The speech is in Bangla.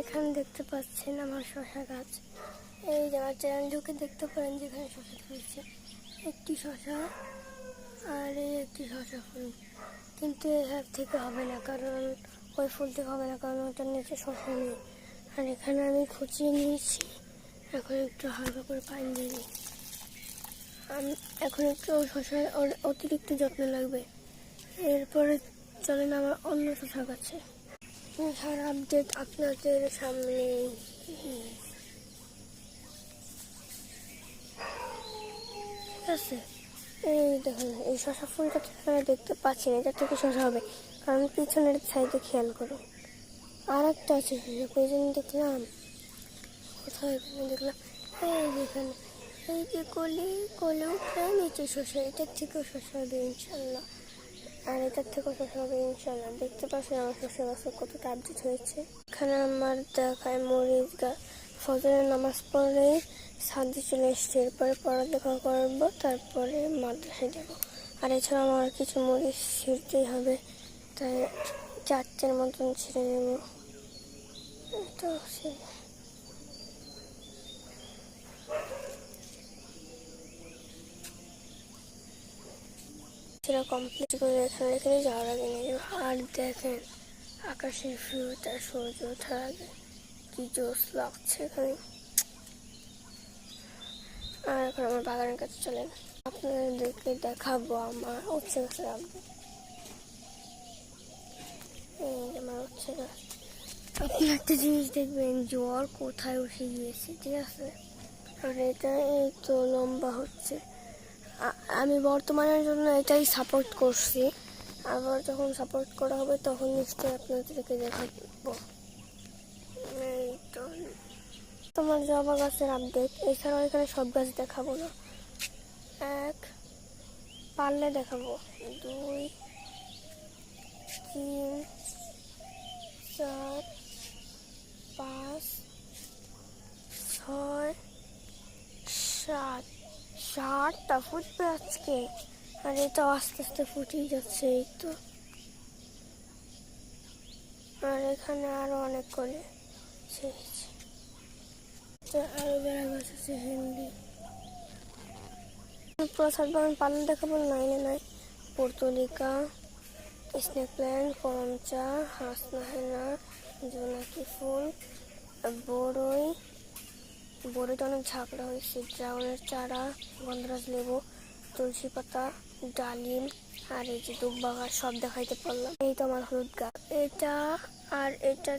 এখানে দেখতে পাচ্ছেন আমার শশা গাছ। এই যে আমার চ্যানেলটাকে দেখতে পারেন, যেখানে শশা ধরেছে, একটি শশা আর এই একটি শশা ফুল। কিন্তু এর থেকে হবে না, কারণ ওই ফুল থেকে হবে না, কারণ ওটার নিচে শশা নেই। আর এখানে আমি খুঁচিয়ে নিয়েছি, এখন একটু হালকা করে পানি দিয়ে দিই। আমি এখন একটু শশার অতিরিক্ত যত্ন লাগবে। এরপরে চলেন আমার অন্য শশা গাছে। সারা আপডেট আপনাদের সামনে। ঠিক আছে, এই দেখুন এই শশা ফুলটা দেখতে পাচ্ছি না, এটা থেকে শশা হবে, কারণ পিছনের সাইডে খেয়াল করুন। আর একটা আছে শশা, ওই জন্য দেখলাম কোথায়, এখানে দেখলাম, এই যেখানে, এই যে কলে উঠে নিচে শশা, এটার থেকেও শশা হবে ইনশাল্লাহ। আর এটার থেকেও শশা হবে ইনশাল্লাহ। দেখতে পাচ্ছেন আমার শশা গাছে কতটা আপডেট হয়েছে। এখানে আমার দেখায় মরিচ গাছ। ফজরের নামাজ পড়ে ছাদে চলে এসছে, এরপরে পড়ালেখা করবো, তারপরে মাদ্রাসায় যাবো। আর এছাড়া আমার কিছু মরিচ ছিঁড়তেই হবে, তাই 4টের মতন ছিঁড়ে নেব। তো সেটা কমপ্লিট করে এখানে রেখে যাওয়ার আগে নিয়ে যাবো। আর দেখেন আকাশের ভিউটা সূর্য ওঠার আগে কি জোশ লাগছে এখানে। আর এখন আমার বাগানের কাছে চলেন, আপনাদেরকে দেখাবো আমার উচ্ছে গাছের আপডেট। এই আমার উচ্ছে গাছ, আপনি একটা জিনিস দেখবেন, জ্বর কোথায় উঠে গিয়েছে, ঠিক আছে। আর এটা এই তো লম্বা হচ্ছে। আমি বর্তমানের জন্য এটাই সাপোর্ট করছি, আবার যখন সাপোর্ট করা হবে তখন নিশ্চয়ই আপনাদেরকে দেখাবো। এই তো তোমার জবা গাছের আপডেট। এছাড়াও এখানে সব গাছ দেখাবো না, পারলে দেখাবো 2, 3, 4, 5, 6, 7টা ফুটবে আজকে। আর এটা আস্তে আস্তে ফুটেই যাচ্ছে, এই তো। আর এখানে আরো অনেক করে ছেড়েছে। অ্যালোভেরা গাছ আছে, হিন্দি প্রসাদ বাগান পালন দেখাবো। নাই পর্তুলিকা, স্নেক প্ল্যান্ট, করমচা, হাসনাহেনা, জোনাকি ফুল, বড়ইটা অনেক ঝাঁকড়া হয়েছে, ড্রাগনের চারা, গন্ধরাজ লেবু, তুলসী পাতা, ডালিম, আর এই যে দুব্বা গাছ, সব দেখাইতে পারলাম। এই তো আমার হলুদ গাছ, এটা আর এটা